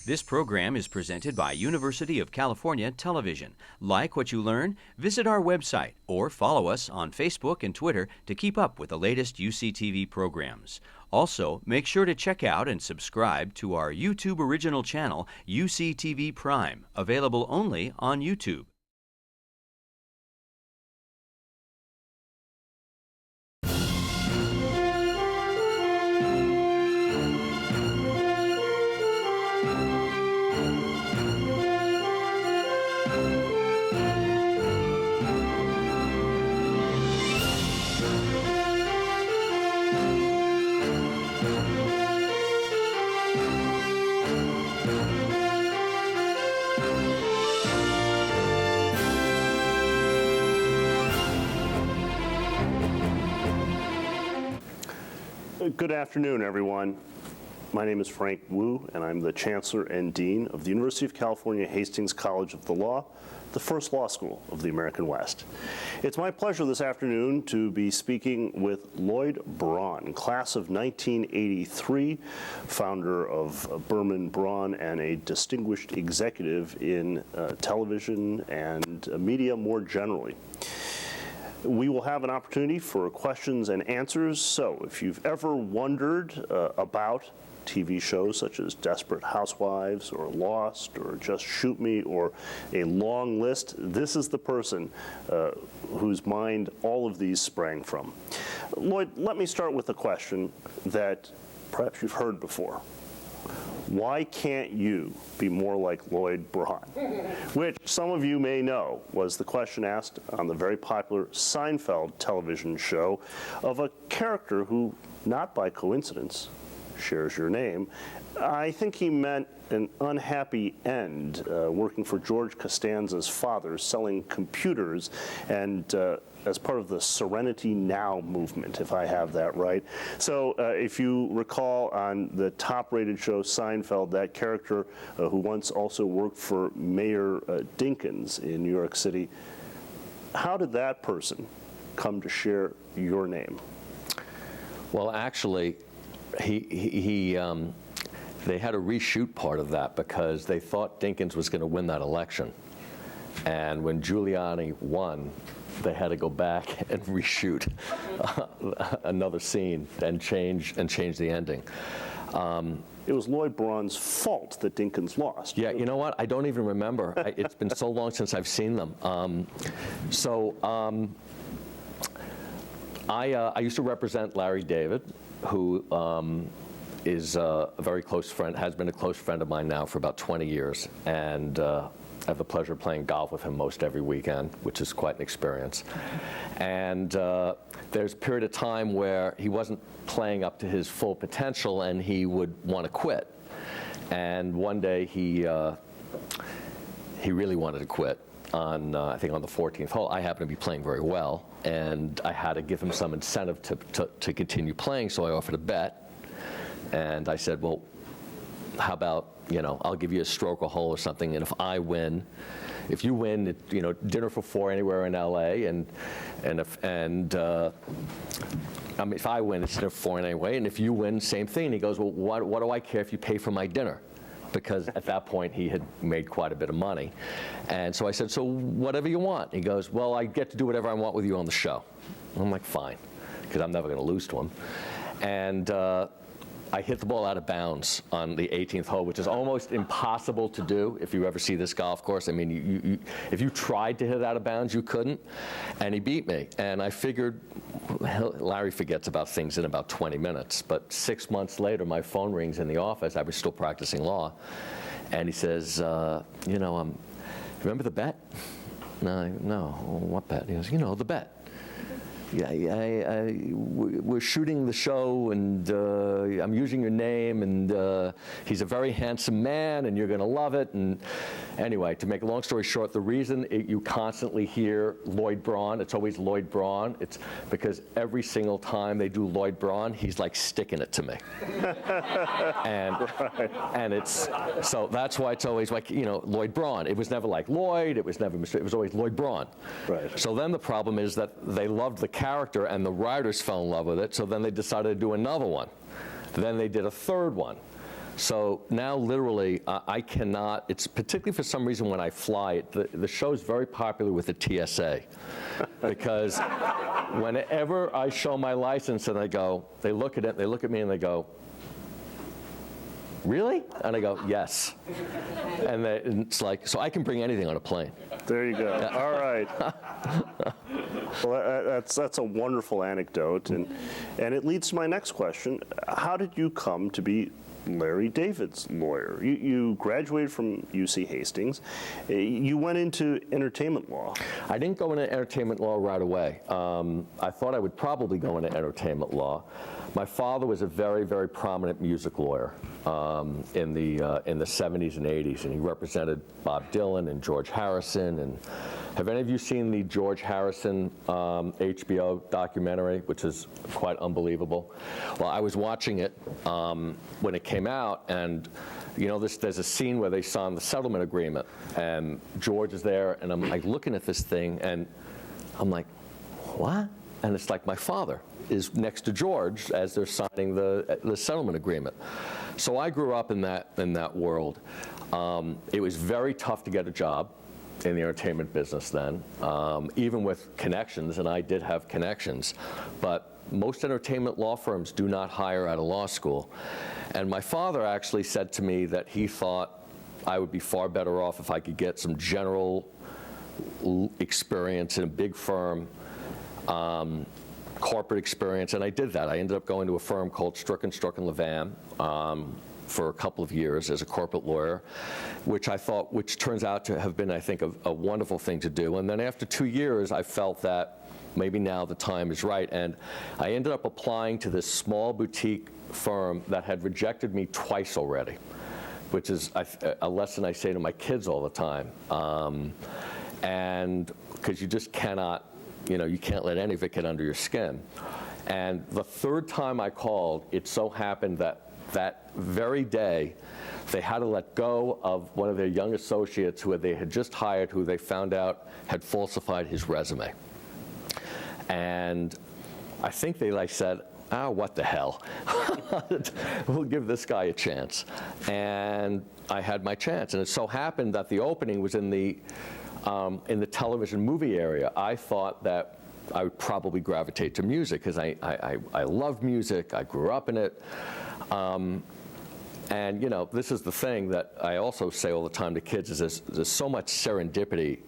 This program is presented by University of California Television. Like what you learn? Visit our website or follow us on Facebook and Twitter to keep up with the latest UCTV programs. Also, make sure to check out and subscribe to our YouTube original channel, UCTV Prime, available only on YouTube. Good afternoon, everyone. My name is Frank Wu, and I'm the Chancellor and Dean of the University of California Hastings College of the Law, the first law school of the American West. It's my pleasure this afternoon to be speaking with Lloyd Braun, class of 1983, founder of BermanBraun and a distinguished executive in television and media more generally. We will have an opportunity for questions and answers, so if you've ever wondered about TV shows such as Desperate Housewives or Lost or Just Shoot Me or a long list, this is the person whose mind all of these sprang from. Lloyd, let me start with a question that perhaps you've heard before. Why can't you be more like Lloyd Braun? Which some of you may know was the question asked on the very popular Seinfeld television show of a character who, not by coincidence, shares your name. I think he meant an unhappy end, working for George Costanza's father, selling computers, and as part of the Serenity Now movement, if I have that right. So if you recall on the top-rated show Seinfeld, that character who once also worked for Mayor Dinkins in New York City, how did that person come to share your name? Well, actually, they had to reshoot part of that because they thought Dinkins was going to win that election. And when Giuliani won, they had to go back and reshoot another scene and change the ending. It was Lloyd Braun's fault that Dinkins lost. Yeah, you know what? I don't even remember. It's been so long since I've seen them. I used to represent Larry David, who is a very close friend, has been a close friend of mine now for about 20 years. And I have the pleasure of playing golf with him most every weekend, which is quite an experience. And there's a period of time where he wasn't playing up to his full potential and he would want to quit. And one day he really wanted to quit on, I think on the 14th hole. I happened to be playing very well, and I had to give him some incentive to continue playing, so I offered a bet. And I said, well, how about, I'll give you a stroke a hole or something, and if I win, if you win, dinner for four anywhere in LA, if I win, it's dinner for four anyway, and if you win, same thing. And he goes, well, what do I care if you pay for my dinner? Because at that point he had made quite a bit of money. And so I said, so whatever you want. He goes, well, I get to do whatever I want with you on the show. I'm like, fine, because I'm never going to lose to him. And I hit the ball out of bounds on the 18th hole, which is almost impossible to do if you ever see this golf course. I mean, if you tried to hit it out of bounds, you couldn't. And he beat me. And I figured, Larry forgets about things in about 20 minutes. But 6 months later, my phone rings in the office. I was still practicing law. And he says, remember the bet? No, what bet? He goes, the bet. We're shooting the show, and I'm using your name, and he's a very handsome man, and you're going to love it. And anyway, to make a long story short, the reason you constantly hear Lloyd Braun, it's always Lloyd Braun, it's because every single time they do Lloyd Braun, he's like sticking it to me. and it's, so that's why it's always like, Lloyd Braun. It was never like Lloyd, it was always Lloyd Braun. Right. So then the problem is that they loved the character and the writers fell in love with it, so then they decided to do another one. Then they did a third one. So now literally I cannot, it's particularly for some reason when I fly, the show's very popular with the TSA because whenever I show my license and they look at it, they look at me and they go, "Really?" And I go, "Yes." And it's like, so I can bring anything on a plane. There you go. All right. Well, that's a wonderful anecdote, and it leads to my next question. How did you come to be Larry David's lawyer? You graduated from UC Hastings. You went into entertainment law. I didn't go into entertainment law right away. I thought I would probably go into entertainment law. My father was a very, very prominent music lawyer in the 70s and 80s, and he represented Bob Dylan and George Harrison. And have any of you seen the George Harrison HBO documentary, which is quite unbelievable? Well, I was watching it when it came out, and you know, there's a scene where they signed the settlement agreement, and George is there, and I'm like looking at this thing, and I'm like, what? And it's like my father is next to George as they're signing the settlement agreement. So I grew up in that world. It was very tough to get a job in the entertainment business then, even with connections, and I did have connections, but most entertainment law firms do not hire out of law school. And my father actually said to me that he thought I would be far better off if I could get some general experience in a big firm, corporate experience, and I did that. I ended up going to a firm called Stricken Levan for a couple of years as a corporate lawyer, which turns out to have been, I think, a wonderful thing to do. And then after 2 years, I felt that maybe now the time is right, and I ended up applying to this small boutique firm that had rejected me twice already, which is a lesson I say to my kids all the time. And because you just cannot, you can't let any of it get under your skin. And the third time I called, it so happened that very day, they had to let go of one of their young associates who they had just hired, who they found out had falsified his resume. And I think they said, "Oh, what the hell? We'll give this guy a chance." And I had my chance. And it so happened that the opening was in the television movie area. I thought that I would probably gravitate to music because I love music. I grew up in it. And this is the thing that I also say all the time to kids is there's so much serendipity.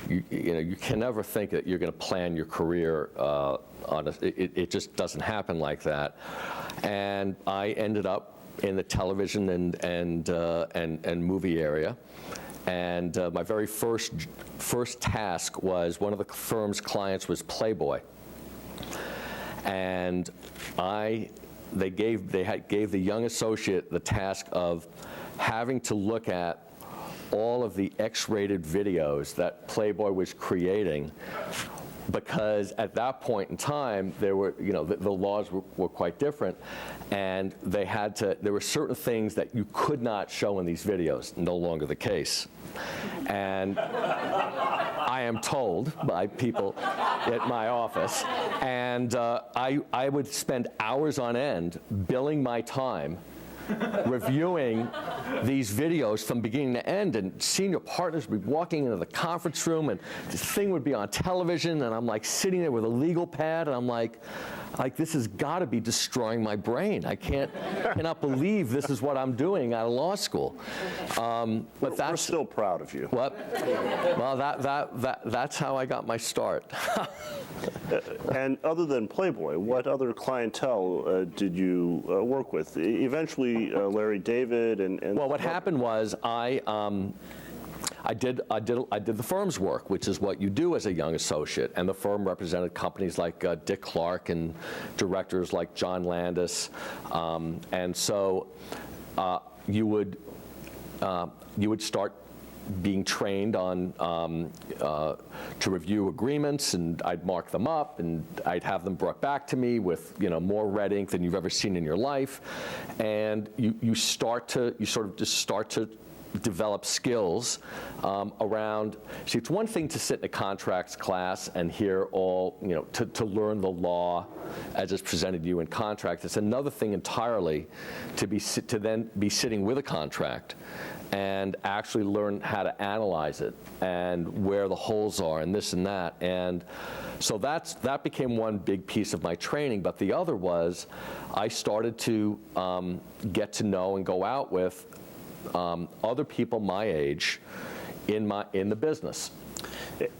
You can never think that you're going to plan your career it just doesn't happen like that. And I ended up in the television and movie area. And my very first task was, one of the firm's clients was Playboy, and they gave the young associate the task of having to look at all of the X-rated videos that Playboy was creating, because at that point in time, there were, the laws were quite different, and there were certain things that you could not show in these videos, no longer the case. And I am told by people at my office, and I would spend hours on end billing my time reviewing these videos from beginning to end, and senior partners would be walking into the conference room, and this thing would be on television, and I'm like sitting there with a legal pad, and I'm like this has got to be destroying my brain. I cannot believe this is what I'm doing out of law school. But we're still proud of you. What? Well, that's how I got my start. And other than Playboy, what other clientele did you work with? Eventually, Larry David and well, what happened was I did the firm's work, which is what you do as a young associate, and the firm represented companies like Dick Clark and directors like John Landis, and so you would start being trained on to review agreements, and I'd mark them up, and I'd have them brought back to me with more red ink than you've ever seen in your life, and you sort of just start to develop skills around, see, it's one thing to sit in a contracts class and hear all, to learn the law as it's presented to you in contracts. It's another thing entirely to then be sitting with a contract and actually learn how to analyze it and where the holes are and this and that. And so that became one big piece of my training. But the other was I started to get to know and go out with other people my age in the business.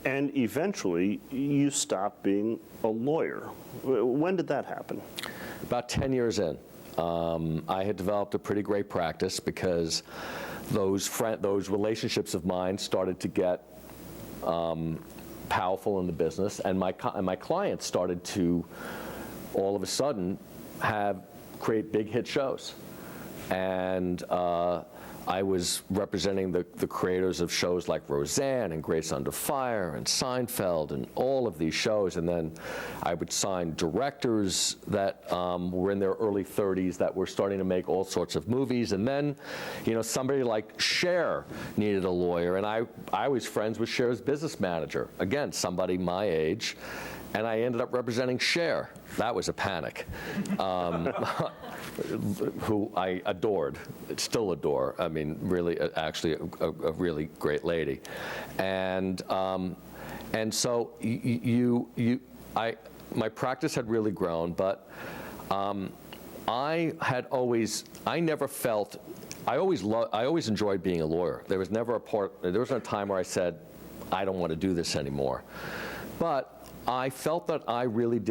And eventually, you stopped being a lawyer. When did that happen? About 10 years in. I had developed a pretty great practice because those relationships of mine started to get powerful in the business, and my clients started to, all of a sudden, create big hit shows. And I was representing the creators of shows like Roseanne and Grace Under Fire and Seinfeld and all of these shows. And then I would sign directors that were in their early 30s that were starting to make all sorts of movies. And then, somebody like Cher needed a lawyer. And I was friends with Cher's business manager. Again, somebody my age. And I ended up representing Cher. That was a panic. Who I adored, still adore. I mean, really, actually, a really great lady. And so my practice had really grown, but I always enjoyed being a lawyer. There was never there wasn't a time where I said, I don't want to do this anymore. But I felt that I really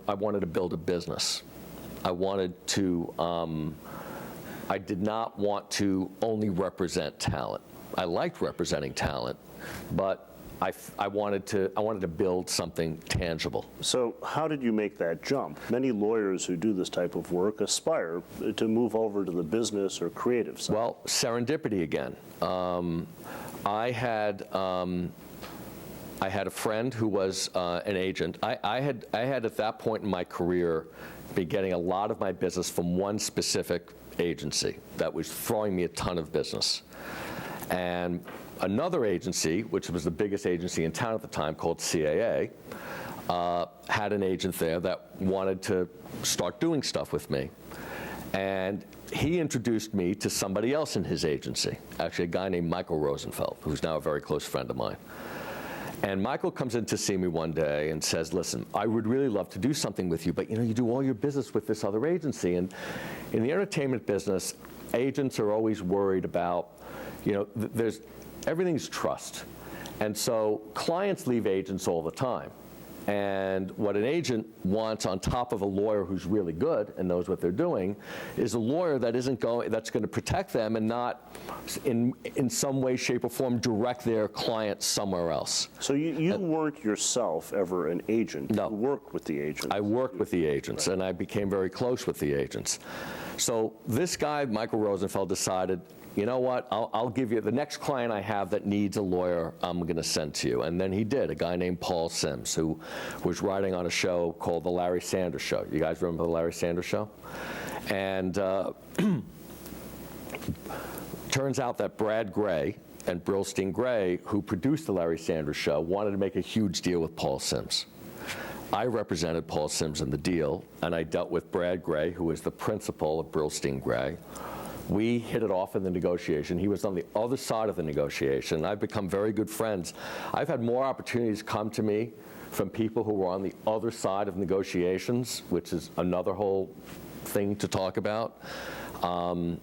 I wanted to build a business. I did not want to only represent talent. I liked representing talent, but I wanted to build something tangible. So how did you make that jump? Many lawyers who do this type of work aspire to move over to the business or creative side. Well, serendipity again. I had a friend who was an agent. I had at that point in my career been getting a lot of my business from one specific agency that was throwing me a ton of business. And another agency, which was the biggest agency in town at the time, called CAA, had an agent there that wanted to start doing stuff with me. And he introduced me to somebody else in his agency, actually a guy named Michael Rosenfeld, who's now a very close friend of mine. And Michael comes in to see me one day and says, listen, I would really love to do something with you, but you do all your business with this other agency. And in the entertainment business, agents are always worried about, everything's trust. And so clients leave agents all the time. And what an agent wants on top of a lawyer who's really good and knows what they're doing is a lawyer that that's going to protect them and not in some way, shape, or form direct their client somewhere else. So you weren't yourself ever an agent? No. You worked with the agents? I worked with the agents, right. And I became very close with the agents. So this guy, Michael Rosenfeld, decided, you know what, I'll give you the next client I have that needs a lawyer, I'm going to send to you. And then he did, a guy named Paul Sims, who was writing on a show called The Larry Sanders Show. You guys remember The Larry Sanders Show? And turns out that Brad Gray and Brillstein Gray, who produced The Larry Sanders Show, wanted to make a huge deal with Paul Sims. I represented Paul Sims in the deal, and I dealt with Brad Gray, who was the principal of Brillstein Gray. We hit it off in the negotiation. He was on the other side of the negotiation. I've become very good friends. I've had more opportunities come to me from people who were on the other side of negotiations, which is another whole thing to talk about. And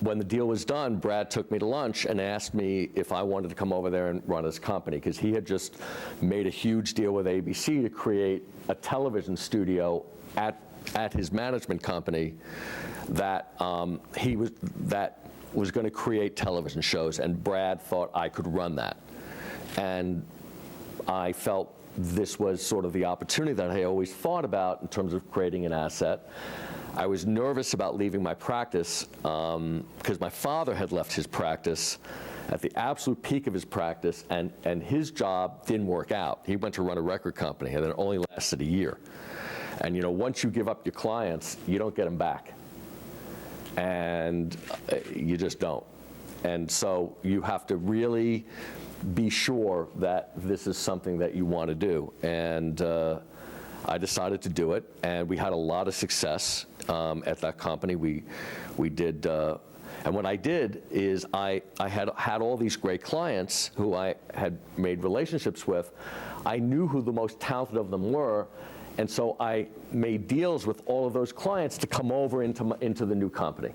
when the deal was done, Brad took me to lunch and asked me if I wanted to come over there and run his company, because he had just made a huge deal with ABC to create a television studio at his management company that was going to create television shows, and Brad thought I could run that. And I felt this was sort of the opportunity that I always thought about in terms of creating an asset. I was nervous about leaving my practice because my father had left his practice at the absolute peak of his practice, and his job didn't work out. He went to run a record company, and it only lasted a year. And once you give up your clients, you don't get them back. and you just don't. And so you have to really be sure that this is something that you want to do. And I decided to do it, and we had a lot of success at that company. We did, and what I did is I had all these great clients who I had made relationships with. I knew who the most talented of them were, and so I made deals with all of those clients to come over into the new company.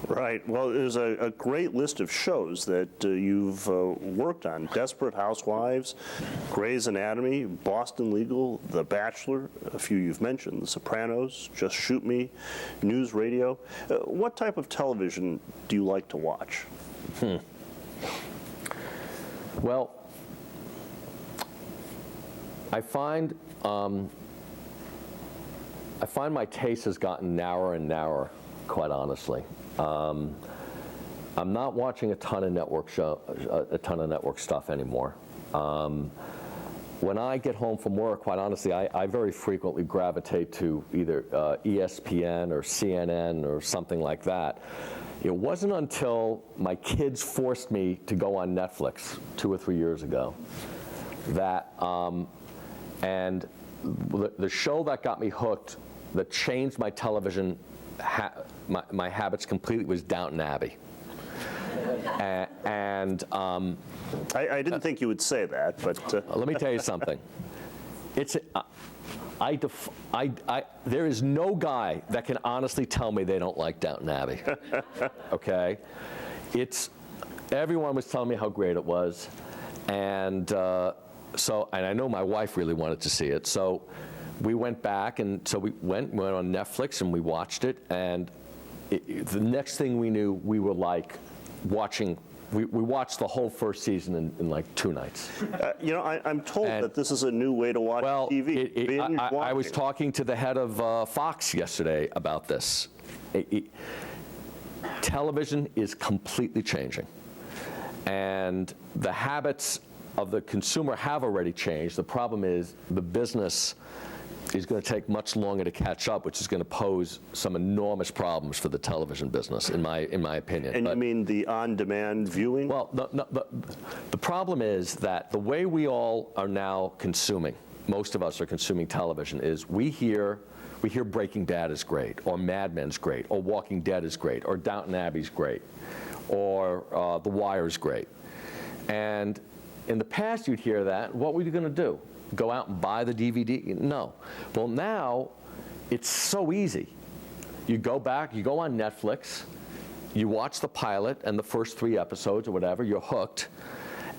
Right. Well, there's a great list of shows that you've worked on. Desperate Housewives, Grey's Anatomy, Boston Legal, The Bachelor, a few you've mentioned, The Sopranos, Just Shoot Me, News Radio. What type of television do you like to watch? Well, I find my taste has gotten narrower and narrower, quite honestly. I'm not watching a ton of network stuff anymore. When I get home from work, quite honestly, I very frequently gravitate to either ESPN or CNN or something like that. It wasn't until my kids forced me to go on Netflix 2 or 3 years ago that, and the show that got me hooked, that changed my television my habits completely, was Downton Abbey. And I didn't think you would say that, but let me tell you something. There is no guy that can honestly tell me they don't like Downton Abbey. Okay, everyone was telling me how great it was, and and I know my wife really wanted to see it, so. We went back, and so we went on Netflix, and we watched it, and the next thing we knew, we were like watching, we watched the whole first season in like 2 nights. I'm told that this is a new way to watch TV. I was talking to the head of Fox yesterday about this. Television is completely changing, and the habits of the consumer have already changed. The problem is the business is going to take much longer to catch up, which is going to pose some enormous problems for the television business, in my opinion. And you mean the on-demand viewing? Well, the problem is that the way we all are now consuming, most of us are consuming television, is we hear Breaking Bad is great, or Mad Men's great, or Walking Dead is great, or Downton Abbey's great, or The Wire's great. And in the past, you'd hear that. What were you going to do? Go out and buy the DVD? No. Well, now it's so easy. You go back, you go on Netflix, you watch the pilot and the first 3 episodes or whatever, you're hooked,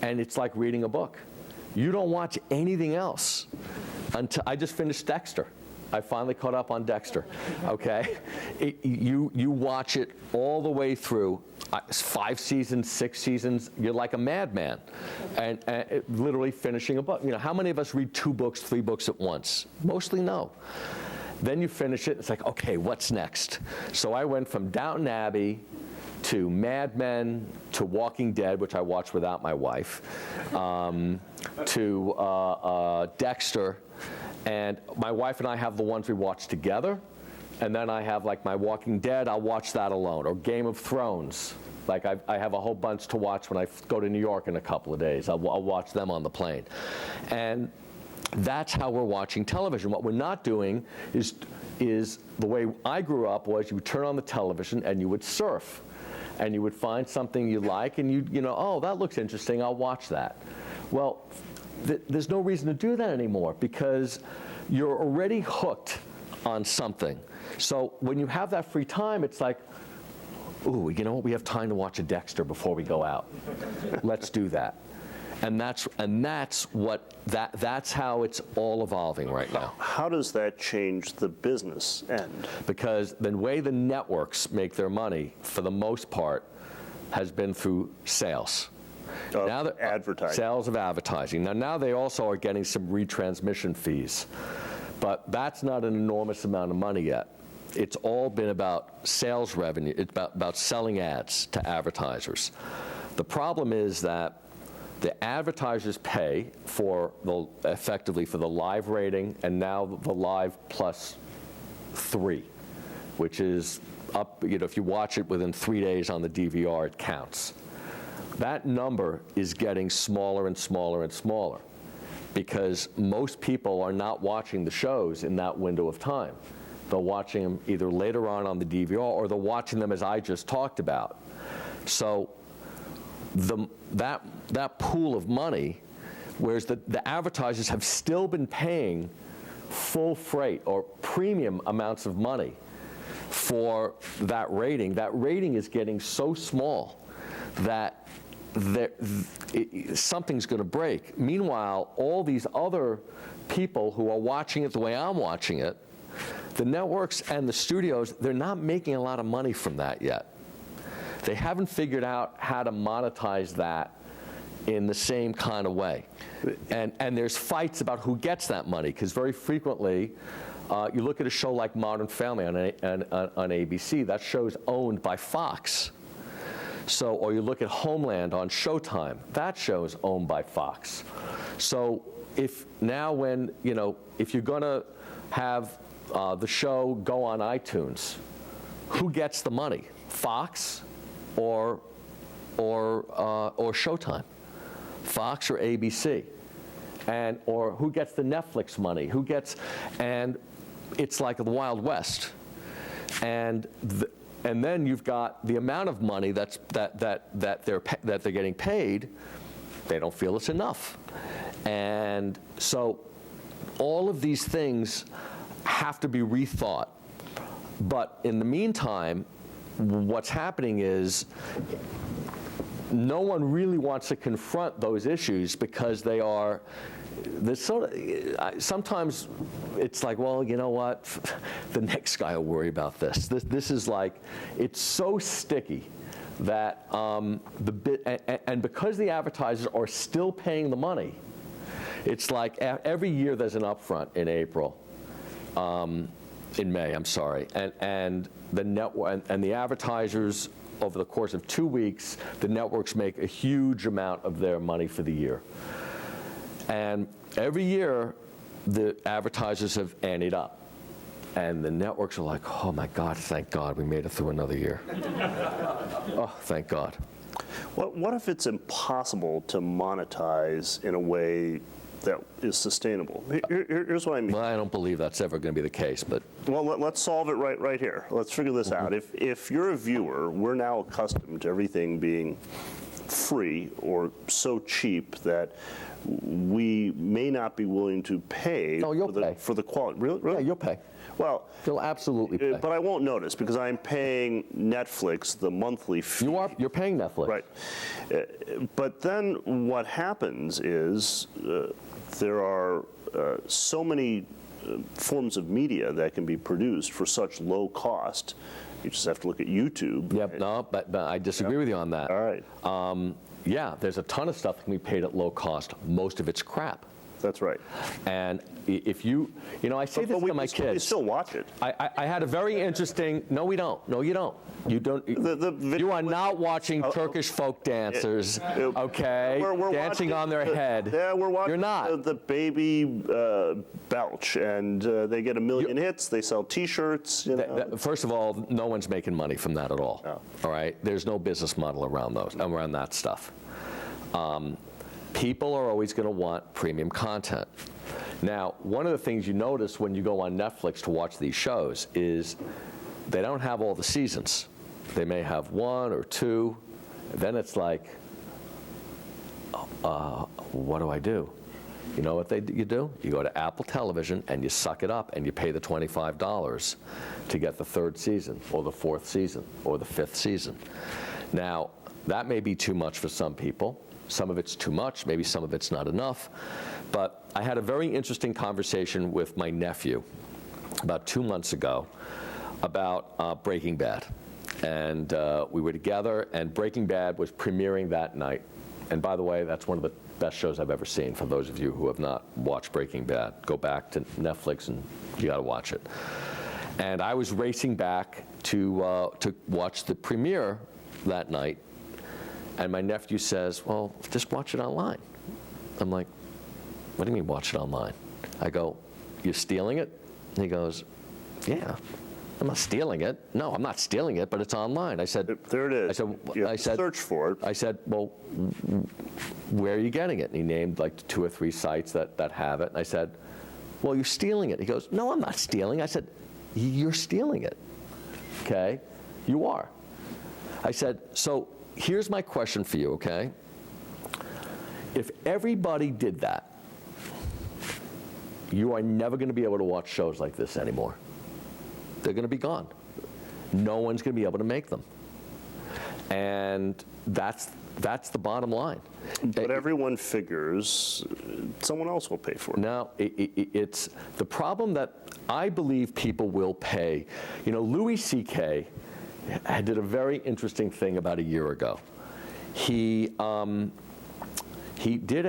and it's like reading a book. You don't watch anything else until I just finished Dexter. I finally caught up on Dexter, okay? You watch it all the way through, 5 seasons, 6 seasons, you're like a madman, and literally finishing a book. How many of us read 2 books, 3 books at once? Mostly no. Then you finish it, it's like, okay, what's next? So I went from Downton Abbey to Mad Men to Walking Dead, which I watched without my wife, to Dexter. And my wife and I have the ones we watch together, and then I have like my Walking Dead, I'll watch that alone, or Game of Thrones. Like I have a whole bunch to watch when I go to New York in a couple of days. I'll watch them on the plane. And that's how we're watching television. What we're not doing is the way I grew up was you would turn on the television and you would surf. And you would find something you like, and oh, that looks interesting, I'll watch that. Well, there's no reason to do that anymore because you're already hooked on something. So when you have that free time, it's like, ooh, you know what? We have time to watch a Dexter before we go out. Let's do that. And that's how it's all evolving right now. How does that change the business end? Because the way the networks make their money, for the most part, has been through sales. Advertising. Sales of advertising. Now they also are getting some retransmission fees, but that's not an enormous amount of money yet. It's all been about sales revenue. It's about selling ads to advertisers. The problem is that the advertisers pay effectively for the live rating and now the live plus 3, which is up, if you watch it within 3 days on the DVR, it counts. That number is getting smaller and smaller and smaller because most people are not watching the shows in that window of time. They're watching them either later on the DVR, or they're watching them as I just talked about. So that pool of money, whereas the advertisers have still been paying full freight or premium amounts of money for that rating is getting so small that something's going to break. Meanwhile, all these other people who are watching it the way I'm watching it, the networks and the studios, they're not making a lot of money from that yet. They haven't figured out how to monetize that in the same kind of way. And there's fights about who gets that money, because very frequently, you look at a show like Modern Family on ABC, that show's owned by Fox. So, or you look at Homeland on Showtime, that show is owned by Fox. So if you're gonna have the show go on iTunes, who gets the money? Fox or Showtime? Fox or ABC? Or who gets the Netflix money? And it's like the Wild West. And then you've got the amount of money that they're getting paid. They don't feel it's enough, and so all of these things have to be rethought. But in the meantime, what's happening is no one really wants to confront those issues because sometimes it's like, well, you know what, the next guy will worry about this. This is like, it's so sticky that and because the advertisers are still paying the money, it's like every year there's an upfront in May, I'm sorry, and the network and the advertisers, over the course of 2 weeks, the networks make a huge amount of their money for the year. And every year, the advertisers have anteed up. And the networks are like, oh my God, thank God we made it through another year. Oh, thank God. What if it's impossible to monetize in a way that is sustainable? Here's what I mean. Well, I don't believe that's ever going to be the case, but. Well, let's solve it right here. Let's figure this out. If you're a viewer, we're now accustomed to everything being free or so cheap that we may not be willing to pay for the quality. Really? Yeah, you'll pay. Well, you'll absolutely pay. But I won't notice because I'm paying Netflix the monthly fee. You're paying Netflix. Right. But then what happens is there are so many forms of media that can be produced for such low cost. You just have to look at YouTube. Yep, no, but I disagree with you on that. All right. Yeah, there's a ton of stuff that can be paid at low cost. Most of it's crap. That's right. And if I say this to my kids. We still watch it. I had a very interesting. No, we don't. No, you don't. You don't. You are not watching Turkish folk dancers, okay? We're dancing watching on their head. Yeah, we're watching. You're not. The baby belch, and they get 1 million hits. They sell T-shirts. First of all, no one's making money from that at all. No. All right. There's no business model around that stuff. People are always going to want premium content. Now, one of the things you notice when you go on Netflix to watch these shows is they don't have all the seasons. They may have 1 or 2. Then it's like, what do I do? You know what you do? You go to Apple Television and you suck it up and you pay the $25 to get the 3rd season or the 4th season or the 5th season. Now, that may be too much for some people. Some of it's too much, maybe some of it's not enough. But I had a very interesting conversation with my nephew about 2 months ago about Breaking Bad. And we were together, and Breaking Bad was premiering that night. And by the way, that's one of the best shows I've ever seen. For those of you who have not watched Breaking Bad, go back to Netflix and you got to watch it. And I was racing back to watch the premiere that night. And my nephew says, well, just watch it online. I'm like, what do you mean watch it online? I go, you're stealing it? And he goes, yeah. I'm not stealing it. No, I'm not stealing it, but it's online. I said, There it is. You have to said, search for it. I said, well, where are you getting it? And he named like 2 or 3 sites that have it. And I said, well, you're stealing it. He goes, no, I'm not stealing. I said, you're stealing it, okay? You are. I said, so here's my question for you, okay? If everybody did that, you are never going to be able to watch shows like this anymore. They're going to be gone. No one's going to be able to make them. And that's the bottom line. But everyone figures someone else will pay for it. Now, it's the problem that I believe people will pay. You know, Louis C.K. did a very interesting thing about a year ago. He did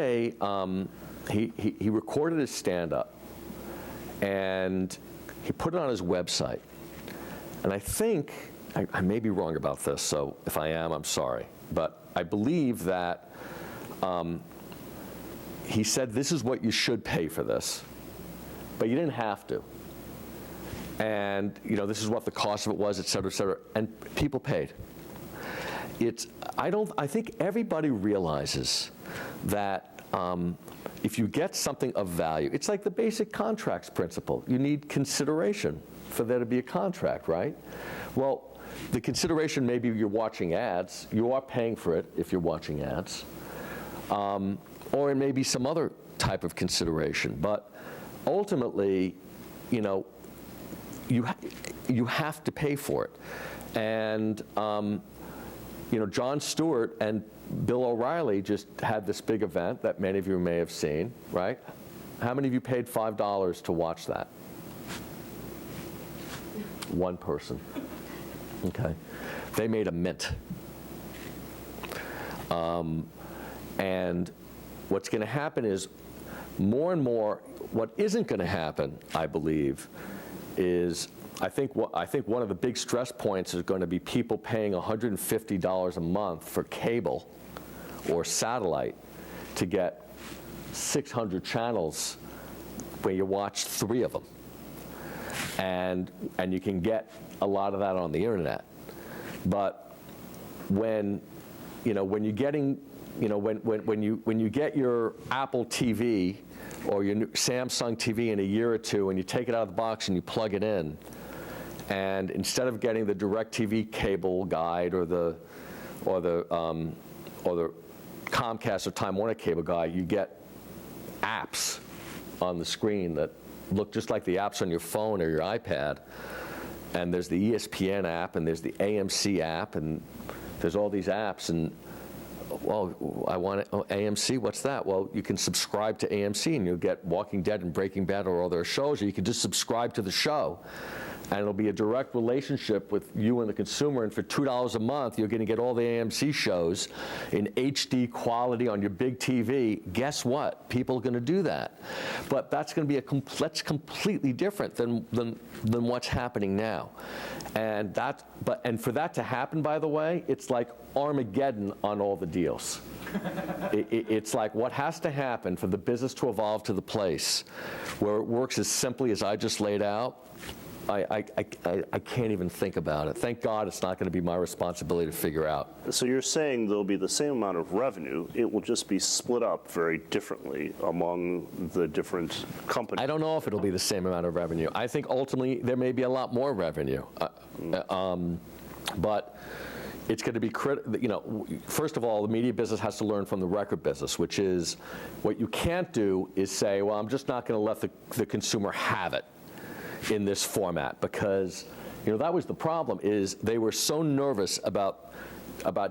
he recorded his stand-up, and he put it on his website. And I think, I may be wrong about this, so if I am, I'm sorry. But I believe that he said, this is what you should pay for this. But you didn't have to. And, you know, this is what the cost of it was, et cetera, and people paid. I think everybody realizes that if you get something of value, it's like the basic contracts principle. You need consideration for there to be a contract, right? Well, the consideration, maybe you're watching ads. You are paying for it if you're watching ads. Or it may be some other type of consideration. But ultimately, you know, you have to pay for it. And, you know, Jon Stewart and Bill O'Reilly just had this big event that many of you may have seen, right? How many of you paid $5 to watch that? One person. Okay. They made a mint. And what's going to happen is more and more, what isn't going to happen, I believe, is I think one of the big stress points is going to be people paying $150 a month for cable or satellite to get 600 channels where you watch 3 of them. And you can get a lot of that on the internet. But when you're getting, you know, when you get your Apple TV or your new Samsung TV in a year or 2 and you take it out of the box and you plug it in, and instead of getting the DirecTV cable guide or the Comcast or Time Warner cable guide, you get apps on the screen that look just like the apps on your phone or your iPad. And there's the ESPN app, and there's the AMC app, and there's all these apps. And, well, I want it, AMC, what's that? Well, you can subscribe to AMC, and you'll get Walking Dead and Breaking Bad or all their shows, or you can just subscribe to the show. And it'll be a direct relationship with you and the consumer, and for $2 a month, you're going to get all the AMC shows in HD quality on your big TV. Guess what? People are going to do that. But that's going to be that's completely different than what's happening now. And for that to happen, by the way, it's like Armageddon on all the deals. It's like what has to happen for the business to evolve to the place where it works as simply as I just laid out. I can't even think about it. Thank God it's not going to be my responsibility to figure out. So you're saying there'll be the same amount of revenue, it will just be split up very differently among the different companies? I don't know if it'll be the same amount of revenue. I think ultimately there may be a lot more revenue. But it's going to be you know, first of all, the media business has to learn from the record business, which is what you can't do is say, well, I'm just not going to let the consumer have it in this format, because, you know, that was the problem, is they were so nervous about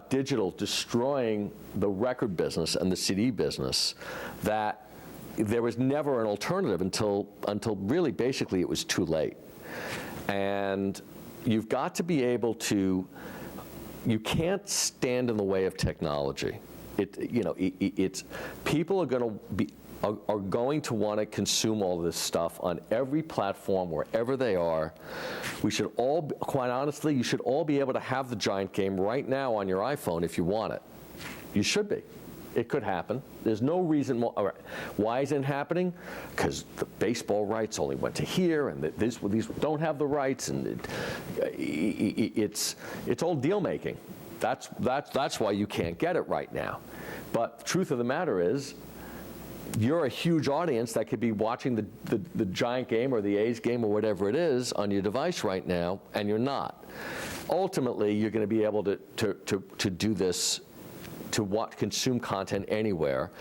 digital destroying the record business and the CD business that there was never an alternative until really basically it was too late. And you've got to be able to, you can't stand in the way of technology. People are going to want to consume all this stuff on every platform, wherever they are. We should all, quite honestly, you should all be able to have the giant game right now on your iPhone if you want it. You should be. It could happen. There's no reason why. All right. Why isn't it happening? Because the baseball rights only went to here, and these don't have the rights, and it's all deal making. That's why you can't get it right now. But the truth of the matter is, you're a huge audience that could be watching the Giant game or the A's game or whatever it is on your device right now, and you're not. Ultimately, you're going to be able to do this, to consume content anywhere,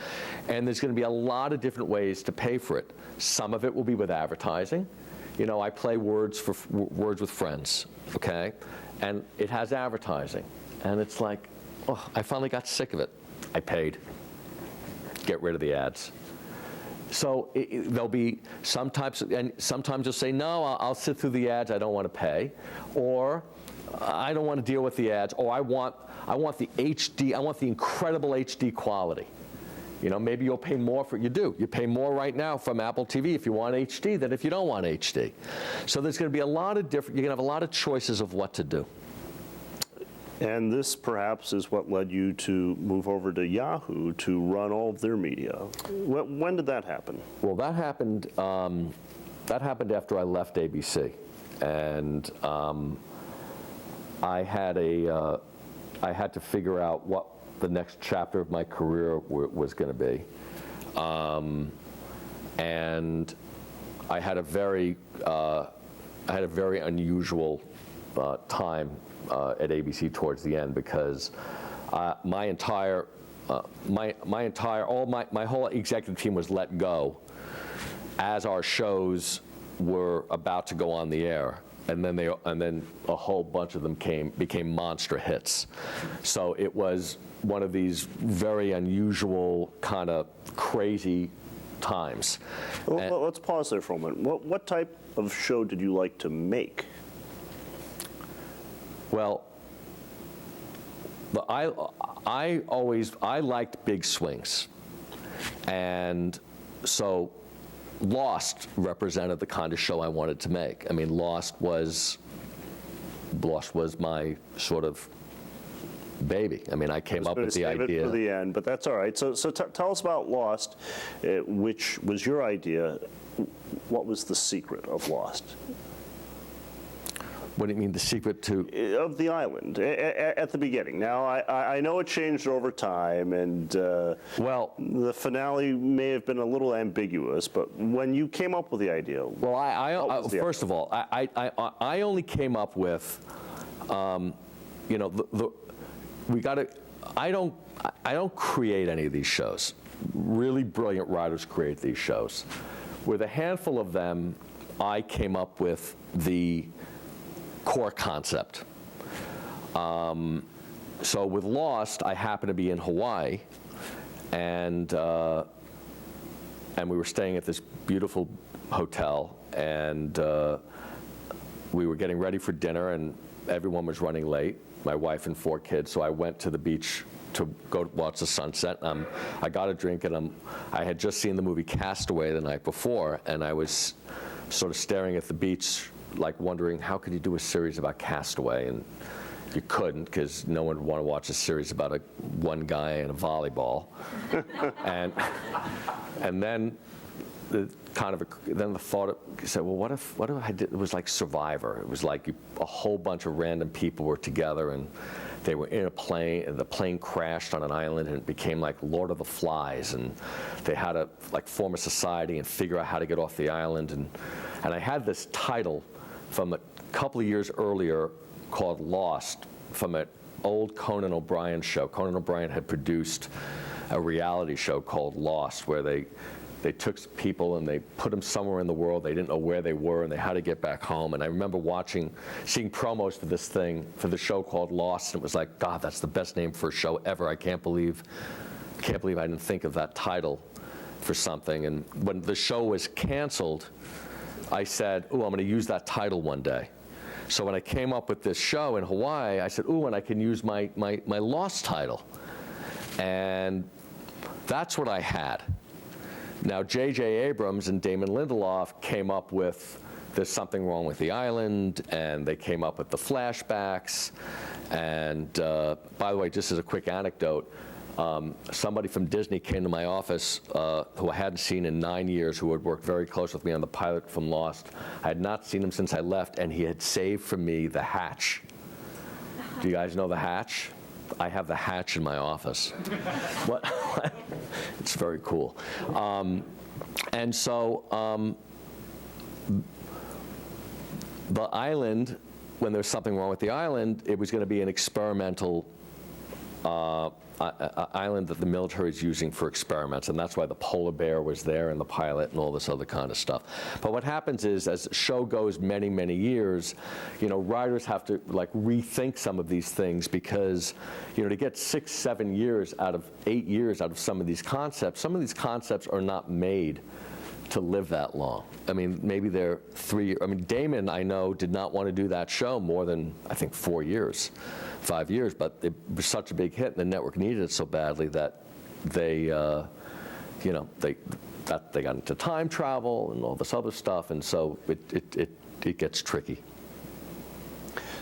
and there's going to be a lot of different ways to pay for it. Some of it will be with advertising. You know, I play Words with Friends, okay? And it has advertising. And it's like, oh, I finally got sick of it. I paid. Get rid of the ads. So there'll be some types, and sometimes you'll say, no, I'll sit through the ads, I don't want to pay. Or I don't want to deal with the ads, or I want the HD, I want the incredible HD quality. You know, maybe you'll pay more for it. You pay more right now from Apple TV if you want HD than if you don't want HD. So there's going to be a lot of different, you're going to have a lot of choices of what to do. And this perhaps is what led you to move over to Yahoo to run all of their media. When did that happen? Well, that happened after I left ABC. And I had to figure out what the next chapter of my career was going to be, and I had a very unusual time at ABC towards the end, because my whole executive team was let go as our shows were about to go on the air. And then a whole bunch of them became monster hits. So it was one of these very unusual, kind of crazy times. Well, let's pause there for a moment. What type of show did you like to make? Well, I liked big swings, and so Lost represented the kind of show I wanted to make. I mean, Lost was my sort of baby. I mean, I came up with the idea. Save it for the end, but that's all right. So tell us about Lost, which was your idea. What was the secret of Lost? What do you mean, the secret to? Of the island, at the beginning. Now, I know it changed over time, and well, the finale may have been a little ambiguous, but when you came up with the idea, well, first of all, I only came up with, you know, I don't create any of these shows. Really brilliant writers create these shows. With a handful of them, I came up with the core concept. So with Lost, I happened to be in Hawaii, and we were staying at this beautiful hotel, and we were getting ready for dinner, and everyone was running late, my wife and 4 kids, so I went to the beach to go watch the sunset. I got a drink, and I had just seen the movie Castaway the night before, and I was sort of staring at the beach, like wondering how could you do a series about Castaway, and you couldn't, because no one would want to watch a series about one guy and a volleyball. and then the thought said, well, what if I did? It was like Survivor. It was like a whole bunch of random people were together, and they were in a plane, and the plane crashed on an island, and it became like Lord of the Flies, and they had to like form a society and figure out how to get off the island, and I had this title from a couple of years earlier called Lost, from an old Conan O'Brien show. Conan O'Brien had produced a reality show called Lost, where they took people and they put them somewhere in the world. They didn't know where they were, and they had to get back home. And I remember seeing promos for this thing, for the show called Lost, and it was like, God, that's the best name for a show ever. I can't believe I didn't think of that title for something. And when the show was canceled, I said, I'm going to use that title one day. So when I came up with this show in Hawaii, I said, and I can use my Lost title. And that's what I had. Now, J.J. Abrams and Damon Lindelof came up with There's Something Wrong with the Island, and they came up with the flashbacks. And by the way, just as a quick anecdote, somebody from Disney came to my office who I hadn't seen in 9 years, who had worked very close with me on the pilot from Lost. I had not seen him since I left, and he had saved for me the hatch. Do you guys know the hatch? I have the hatch in my office. What? It's very cool. And so the island, when there was something wrong with the island, it was going to be an experimental island that the military is using for experiments, and that's why the polar bear was there in the pilot and all this other kind of stuff. But what happens is, as the show goes many, many years, writers have to rethink some of these things, because to get 6, 7 years out of 8 years out of some of these concepts are not made to live that long. I mean, maybe they're 3. I mean, Damon, I know, did not want to do that show more than, I think, 4 years, 5 years, but it was such a big hit, and the network needed it so badly that they, they got into time travel and all this other stuff, and so it gets tricky.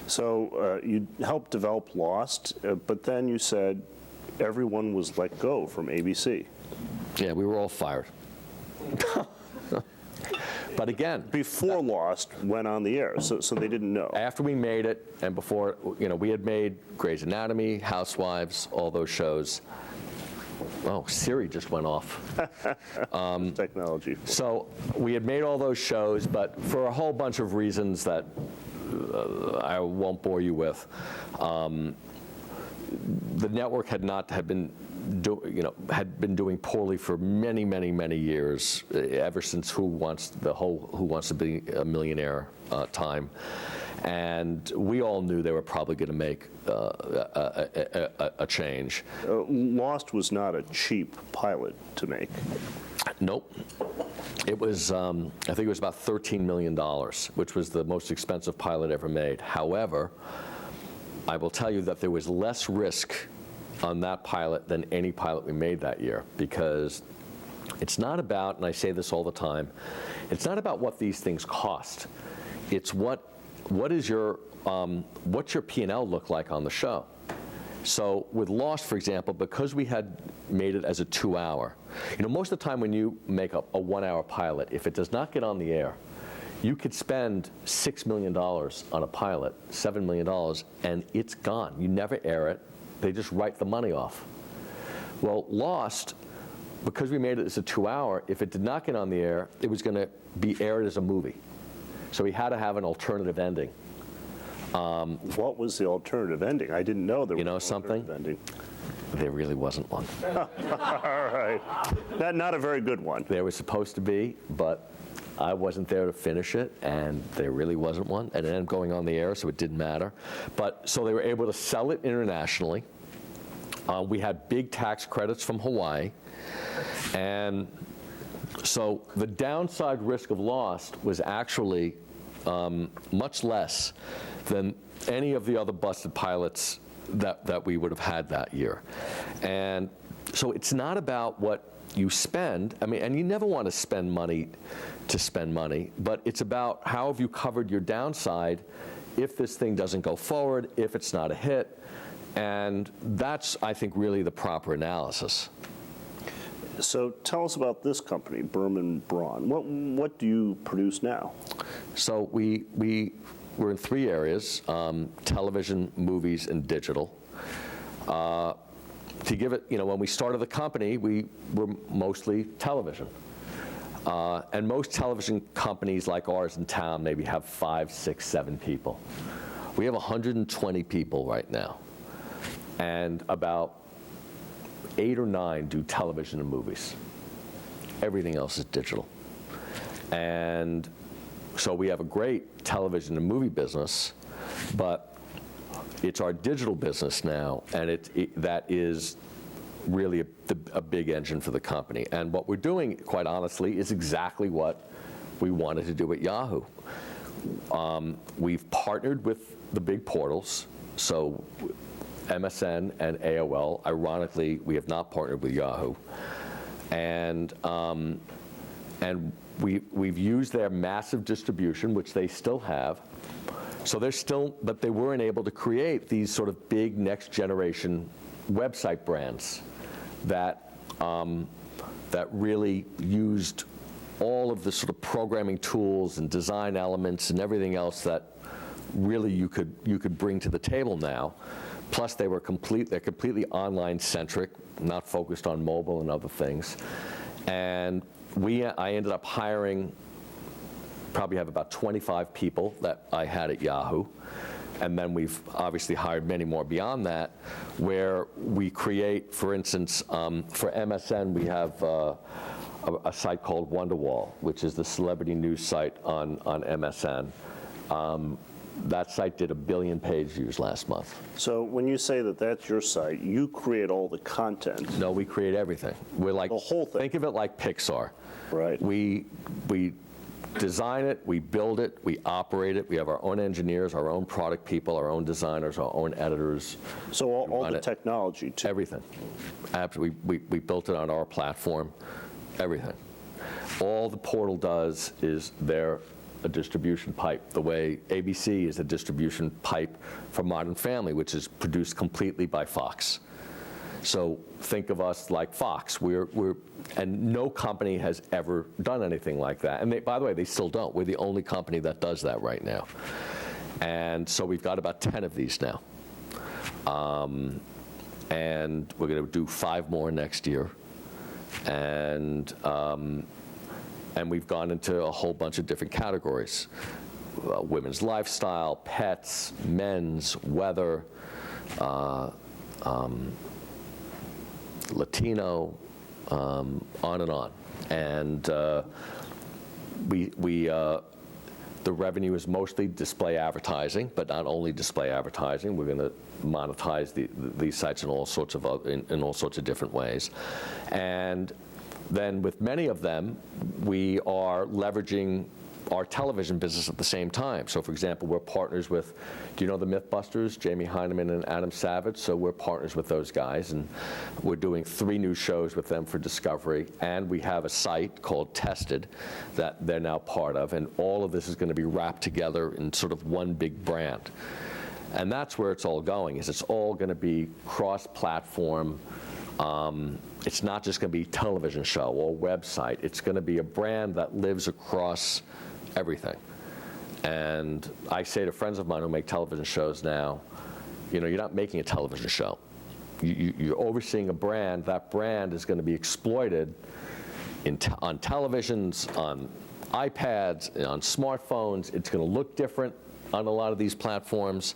So you helped develop Lost, but then you said everyone was let go from ABC. Yeah, we were all fired. But again, before Lost went on the air, so they didn't know. After we made it, and before, we had made Grey's Anatomy, Housewives, all those shows. Oh, Siri just went off. Technology. So we had made all those shows, but for a whole bunch of reasons that I won't bore you with, the network had been doing poorly for many, many, many years, ever since Who Wants to Be a Millionaire time. And we all knew they were probably going to make a change. Lost was not a cheap pilot to make. Nope. It was, I think it was about $13 million, which was the most expensive pilot ever made. However, I will tell you that there was less risk on that pilot than any pilot we made that year, because it's not about, and I say this all the time, it's not about what these things cost. It's what's your P&L look like on the show. So with Lost, for example, because we had made it as a 2-hour, most of the time when you make a 1-hour pilot, if it does not get on the air, you could spend $6 million on a pilot, $7 million, and it's gone. You never air it. They just write the money off. Well, Lost, because we made it as a 2-hour, if it did not get on the air, it was going to be aired as a movie. So we had to have an alternative ending. What was the alternative ending? I didn't know there was an something? alternative ending. There really wasn't one. All right. Not a very good one. There was supposed to be, but I wasn't there to finish it, and there really wasn't one. And it ended up going on the air, so it didn't matter. But so they were able to sell it internationally. We had big tax credits from Hawaii. And so the downside risk of Lost was actually much less than any of the other busted pilots that we would have had that year. And so it's not about what you spend, and you never want to spend money to spend money, but it's about how have you covered your downside if this thing doesn't go forward, if it's not a hit, and that's, I think, really the proper analysis. So tell us about this company, BermanBraun. What do you produce now? So we're in 3 areas, television, movies, and digital. To give it, when we started the company, we were mostly television. And most television companies like ours in town maybe have 5, 6, 7 people. We have 120 people right now. And about 8 or 9 do television and movies. Everything else is digital. And so we have a great television and movie business, but it's our digital business now, and that is really a big engine for the company. And what we're doing, quite honestly, is exactly what we wanted to do at Yahoo. We've partnered with the big portals, so MSN and AOL. Ironically, we have not partnered with Yahoo. And we've used their massive distribution, which they still have. So but they weren't able to create these sort of big next generation website brands. that, that really used all of the sort of programming tools and design elements and everything else that really you could bring to the table now. Plus, they're completely online-centric, not focused on mobile and other things. And I ended up hiring, probably have about 25 people that I had at Yahoo. And then we've obviously hired many more beyond that, where we create, for instance, for MSN, we have a site called Wonderwall, which is the celebrity news site on MSN. That site did 1 billion page views last month. So when you say that that's your site, you create all the content. No, we create everything. We're like, the whole thing. Think of it like Pixar. Right. We design it, we build it, we operate it. We have our own engineers, our own product people, our own designers, our own editors. So all the technology, too. Everything. Absolutely. We built it on our platform. Everything. All the portal does is they're a distribution pipe, the way ABC is a distribution pipe for Modern Family, which is produced completely by Fox. So think of us like Fox. And no company has ever done anything like that. And by the way, they still don't. We're the only company that does that right now. And so we've got about 10 of these now. And we're going to do 5 more next year. And we've gone into a whole bunch of different categories. Women's lifestyle, pets, men's, weather, Latino, on and on. And the revenue is mostly display advertising, but not only display advertising. We're going to monetize these sites in all sorts of different ways. And then with many of them, we are leveraging our television business at the same time. So for example, we're partners with, do you know the Mythbusters, Jamie Hyneman and Adam Savage? So we're partners with those guys, and we're doing 3 new shows with them for Discovery, and we have a site called Tested that they're now part of, and all of this is going to be wrapped together in sort of one big brand. And that's where it's all going, is it's all going to be cross-platform. It's not just going to be a television show or website. It's going to be a brand that lives across everything. And I say to friends of mine who make television shows now, you're not making a television show. You're overseeing a brand. That brand is going to be exploited on televisions, on iPads, on smartphones. It's going to look different on a lot of these platforms.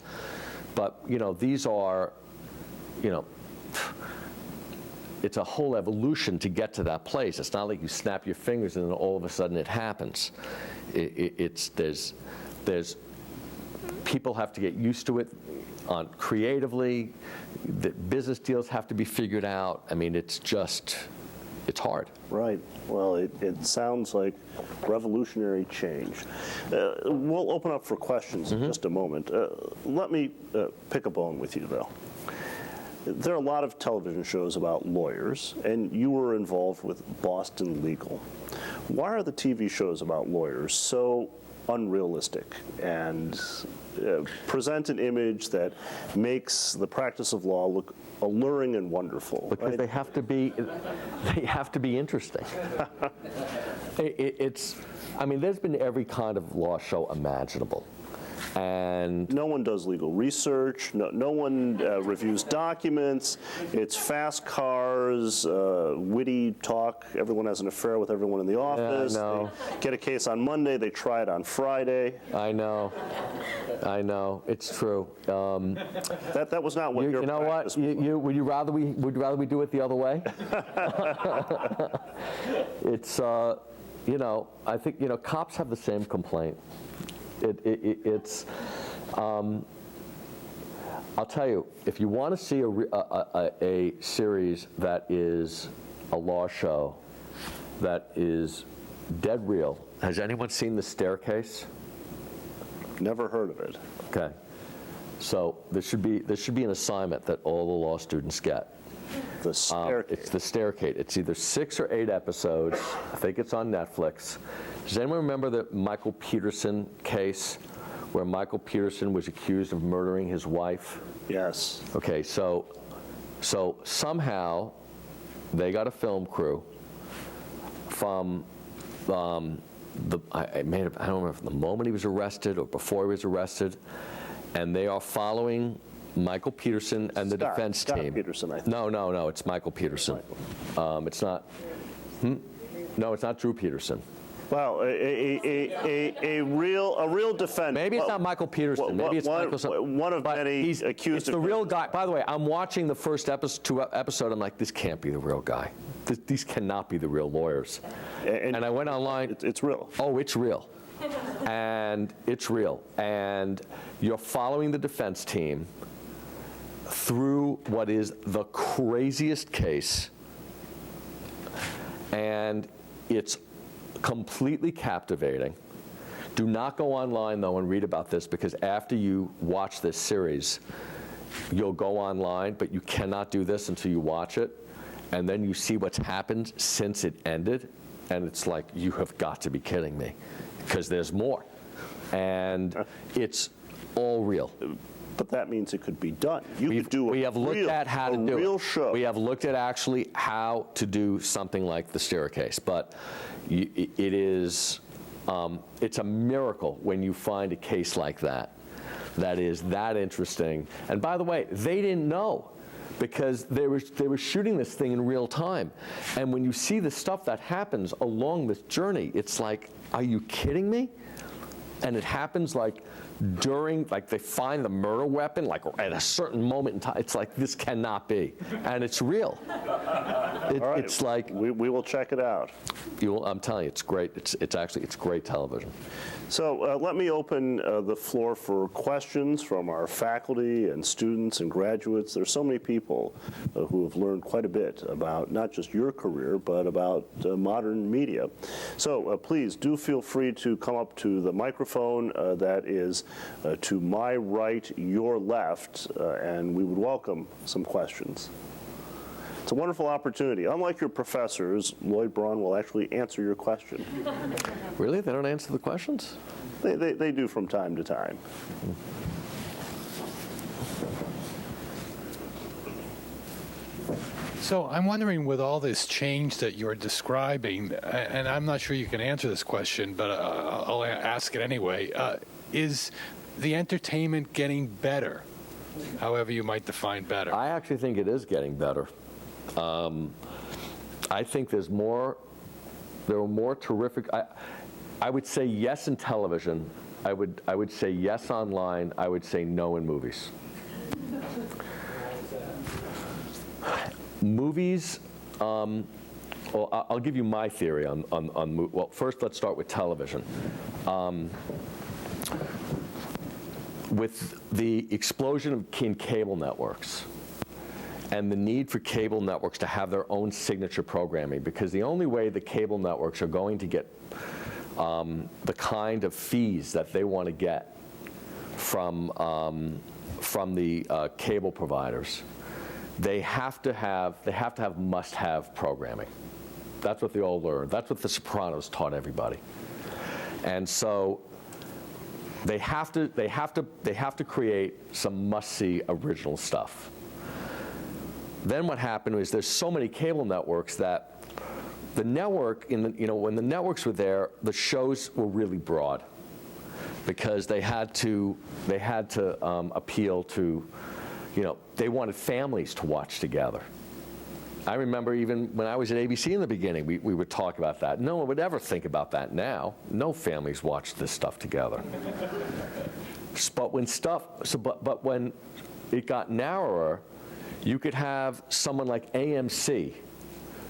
But, these are, it's a whole evolution to get to that place. It's not like you snap your fingers and then all of a sudden it happens. There's people have to get used to it creatively. The business deals have to be figured out. I mean, it's hard. Right. Well, it sounds like revolutionary change. We'll open up for questions in just a moment. Let me pick a bone with you, though. There are a lot of television shows about lawyers, and you were involved with Boston Legal. Why are the TV shows about lawyers so unrealistic and present an image that makes the practice of law look alluring and wonderful? Because right? they have to be interesting. There's been every kind of law show imaginable. And no one does legal research. No one reviews documents. It's fast cars, witty talk. Everyone has an affair with everyone in the office. Yeah, I know. They get a case on Monday. They try it on Friday. I know. It's true. That was not what your practice was. Would you rather we do it the other way? It's I think cops have the same complaint. It's I'll tell you, if you want to see a series that is a law show that is dead real, has anyone seen The Staircase? Never heard of it. Okay, so there should be an assignment that all the law students get. The Staircase. It's The Staircase. It's either 6 or 8 episodes. I think it's on Netflix. Does anyone remember the Michael Peterson case where Michael Peterson was accused of murdering his wife? Yes. Okay, so somehow they got a film crew from I don't remember from the moment he was arrested or before he was arrested, and they are following Michael Peterson and the defense Scott team. Peterson, I think. No, it's Michael Peterson. It's not. No, it's not Drew Peterson. Well, a real defendant. Maybe it's not Michael Peterson. Maybe it's Michael. One of many accused. It's the real guy. By the way, I'm watching the first episode. I'm like, this can't be the real guy. These cannot be the real lawyers. And I went online. It's real. Oh, it's real. And it's real. And you're following the defense team through what is the craziest case. And it's completely captivating. Do not go online, though, and read about this, because after you watch this series, you'll go online, but you cannot do this until you watch it. And then you see what's happened since it ended, and it's like, you have got to be kidding me, because there's more. And it's all real. But that means it could be done. We have looked at how to do it. Real show. We have looked at actually how to do something like the staircase, but it's a miracle when you find a case like that is that interesting. And by the way, they didn't know, because they were shooting this thing in real time. And when you see the stuff that happens along this journey, it's like, are you kidding me? And it happens like during, like they find the murder weapon, like at a certain moment in time. It's like, this cannot be. And it's real. Right. It's like. We will check it out. I'm telling you, it's great. It's great television. So let me open the floor for questions from our faculty and students and graduates. There's so many people who have learned quite a bit about not just your career, but about modern media. So please do feel free to come up to the microphone that is to my right, your left, and we would welcome some questions. It's a wonderful opportunity. Unlike your professors, Lloyd Braun will actually answer your question. Really? They don't answer the questions? They do from time to time. So I'm wondering, with all this change that you're describing, and I'm not sure you can answer this question, but I'll ask it anyway, is the entertainment getting better, however you might define better? I actually think it is getting better. I think there are more terrific. I would say yes in television. I would say yes online. I would say no in movies. Movies. Well, I'll give you my theory on well, first let's start with television. With the explosion in cable networks, and the need for cable networks to have their own signature programming, because the only way the cable networks are going to get the kind of fees that they want to get from the cable providers, they have to have must-have programming. That's what they all learned. That's what The Sopranos taught everybody. And so they have to create some must-see original stuff. Then what happened was there's so many cable networks that the network, when the networks were there, the shows were really broad, because they had to appeal to, they wanted families to watch together. I remember even when I was at ABC in the beginning, we would talk about that. No one would ever think about that now. No families watch this stuff together. But when it got narrower, you could have someone like AMC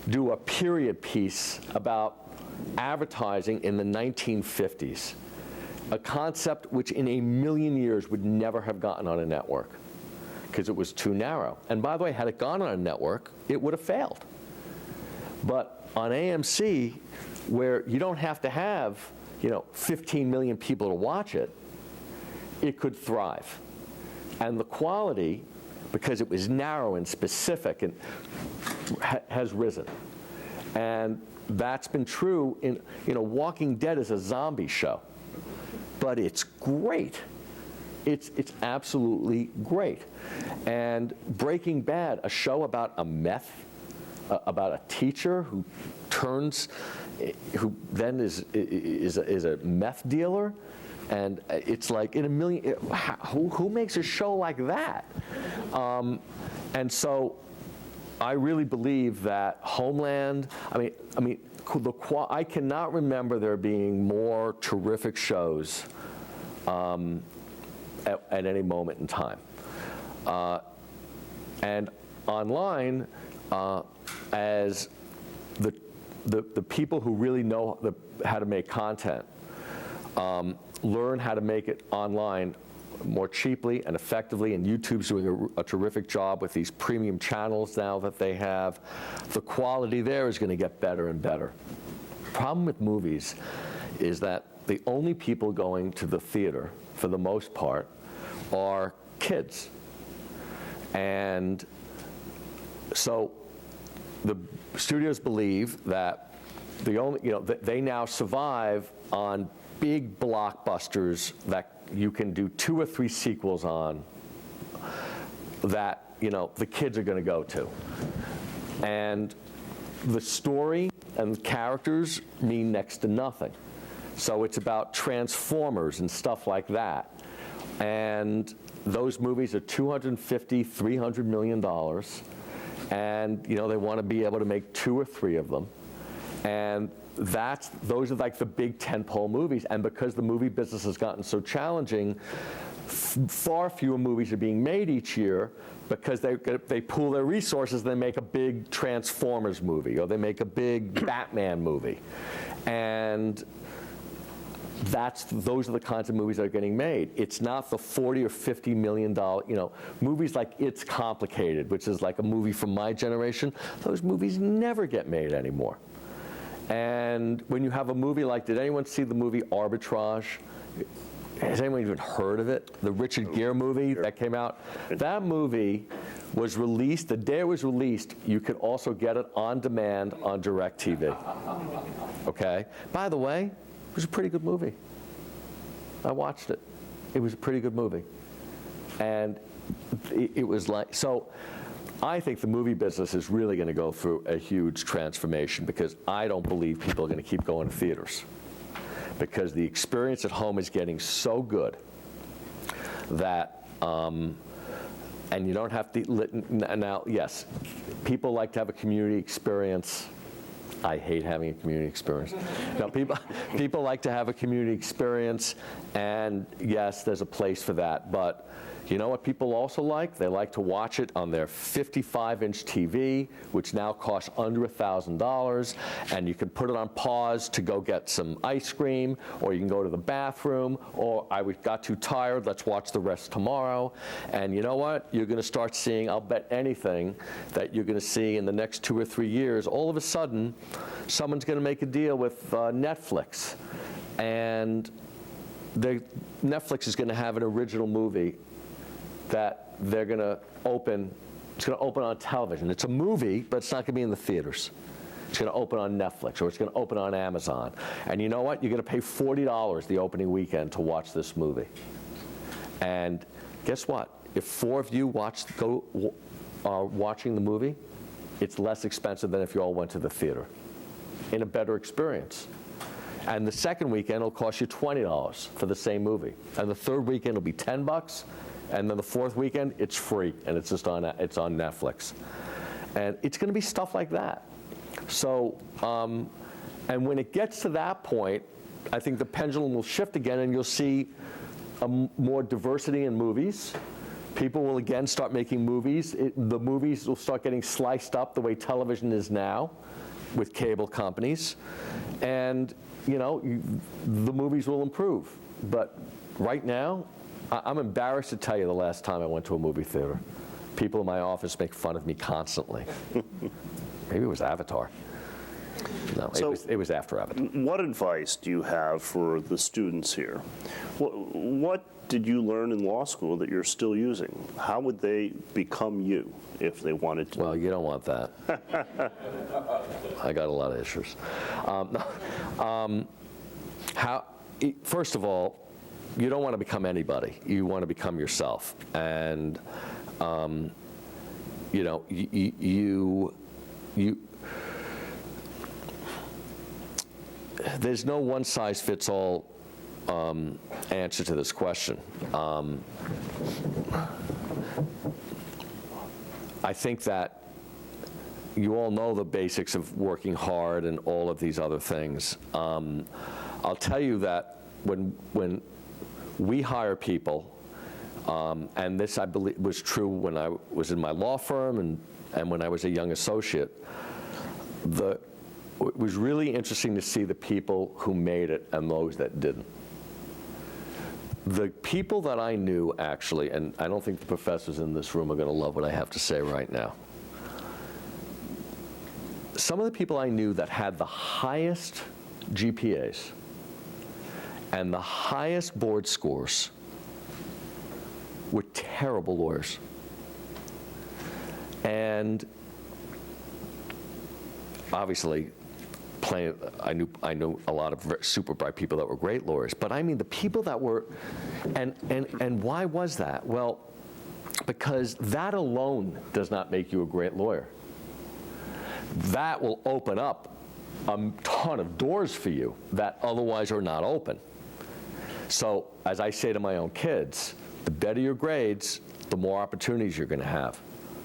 do a period piece about advertising in the 1950s, a concept which in a million years would never have gotten on a network, because it was too narrow. And by the way, had it gone on a network, it would have failed. But on AMC, where you don't have to have 15 million people to watch it, it could thrive. And the quality, because it was narrow and specific, and has risen. And that's been true in, Walking Dead is a zombie show, but it's great. It's absolutely great. And Breaking Bad, a show about a meth about a teacher who then is a meth dealer, and it's like in a million. Who makes a show like that? And so, I really believe that Homeland. I cannot remember there being more terrific shows at any moment in time. And online, as the people who really know how to make content learn how to make it online more cheaply and effectively, and YouTube's doing a terrific job with these premium channels now that they have, the quality there is going to get better and better. The problem with movies is that the only people going to the theater, for the most part, are kids. And so the studios believe that they now survive on big blockbusters that you can do 2 or 3 sequels on that, the kids are going to go to. And the story and the characters mean next to nothing. So it's about Transformers and stuff like that. And those movies are $250, $300 million. And, they want to be able to make 2 or 3 of them. And those are like the big tentpole movies. And because the movie business has gotten so challenging, far fewer movies are being made each year because they pool their resources, they make a big Transformers movie, or they make a big Batman movie. And those are the kinds of movies that are getting made. It's not the $40 or $50 million, movies like It's Complicated, which is like a movie from my generation. Those movies never get made anymore. And when you have a movie like, did anyone see the movie Arbitrage? Has anyone even heard of it? The Richard Gere movie that came out? That movie was released, the day it was released, you could also get it on demand on DirecTV. Okay? By the way, it was a pretty good movie. I watched it. It was a pretty good movie. And it was like, so I think the movie business is really going to go through a huge transformation, because I don't believe people are going to keep going to theaters, because the experience at home is getting so good that, and you don't have to, now, yes, people like to have a community experience. I hate having a community experience. No, people like to have a community experience, and yes, there's a place for that. But you know what people also like? They like to watch it on their 55-inch TV, which now costs under $1,000, and you can put it on pause to go get some ice cream, or you can go to the bathroom, or I got too tired, let's watch the rest tomorrow. And you know what? You're going to start seeing, I'll bet anything, that you're going to see in the next 2 or 3 years, all of a sudden, someone's going to make a deal with Netflix, and Netflix is going to have an original movie that they're going to open. It's going to open on television. It's a movie, but it's not going to be in the theaters. It's going to open on Netflix, or it's going to open on Amazon. And you know what? You're going to pay $40 the opening weekend to watch this movie. And guess what? If 4 of you are watching the movie, it's less expensive than if you all went to the theater, in a better experience. And the second weekend will cost you $20 for the same movie. And the third weekend will be $10. And then the fourth weekend, it's free, and it's on Netflix. And it's going to be stuff like that. So, and when it gets to that point, I think the pendulum will shift again, and you'll see more diversity in movies. People will again start making movies. The movies will start getting sliced up the way television is now, with cable companies. And, the movies will improve. But right now, I'm embarrassed to tell you the last time I went to a movie theater. People in my office make fun of me constantly. Maybe it was Avatar. No, so it was after Avatar. What advice do you have for the students here? What did you learn in law school that you're still using? How would they become you if they wanted to? Well, you don't want that. I got a lot of issues. First of all, you don't want to become anybody. You want to become yourself. And, there's no one-size-fits-all answer to this question. I think that you all know the basics of working hard and all of these other things. I'll tell you that when we hire people, and this I believe was true when I was in my law firm and when I was a young associate, it was really interesting to see the people who made it and those that didn't. The people that I knew, actually, and I don't think the professors in this room are going to love what I have to say right now. Some of the people I knew that had the highest GPAs and the highest board scores were terrible lawyers. And obviously, I knew a lot of super bright people that were great lawyers, but I mean the people that were, and why was that? Well, because that alone does not make you a great lawyer. That will open up a ton of doors for you that otherwise are not open. So, as I say to my own kids, the better your grades, the more opportunities you're going to have.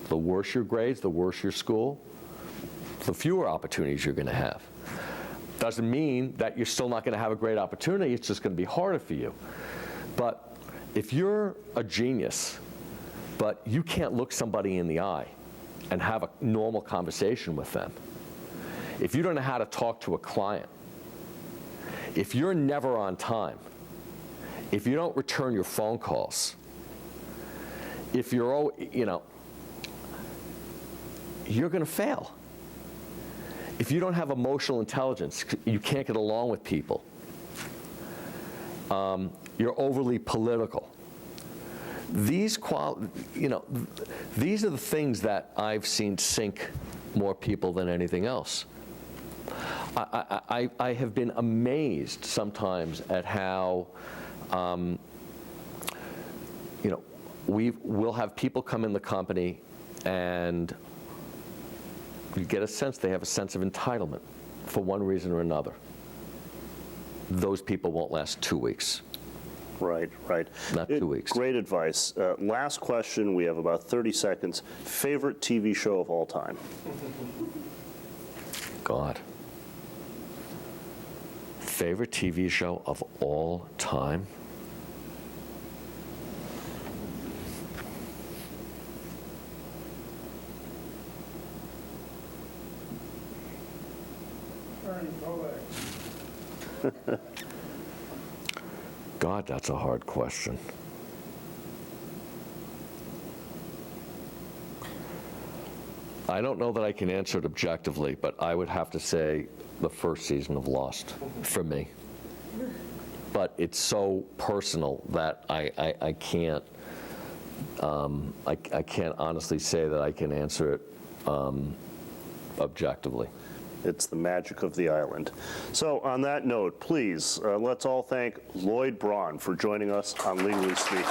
The worse your grades, the worse your school, the fewer opportunities you're going to have. Doesn't mean that you're still not going to have a great opportunity, it's just going to be harder for you. But if you're a genius, but you can't look somebody in the eye and have a normal conversation with them, if you don't know how to talk to a client, if you're never on time, if you don't return your phone calls, if you're, you're going to fail. If you don't have emotional intelligence, you can't get along with people. You're overly political. These are the things that I've seen sink more people than anything else. I have been amazed sometimes at how, we'll have people come in the company and you get a sense they have a sense of entitlement for one reason or another. Those people won't last 2 weeks. Right. Not 2 weeks. Great advice. Last question, we have about 30 seconds. Favorite TV show of all time? God. Favorite TV show of all time? God, that's a hard question. I don't know that I can answer it objectively, but I would have to say the first season of Lost for me. But it's so personal that I can't honestly say that I can answer it objectively. It's the magic of the island. So on that note, please, let's all thank Lloyd Braun for joining us on Legally Speaking.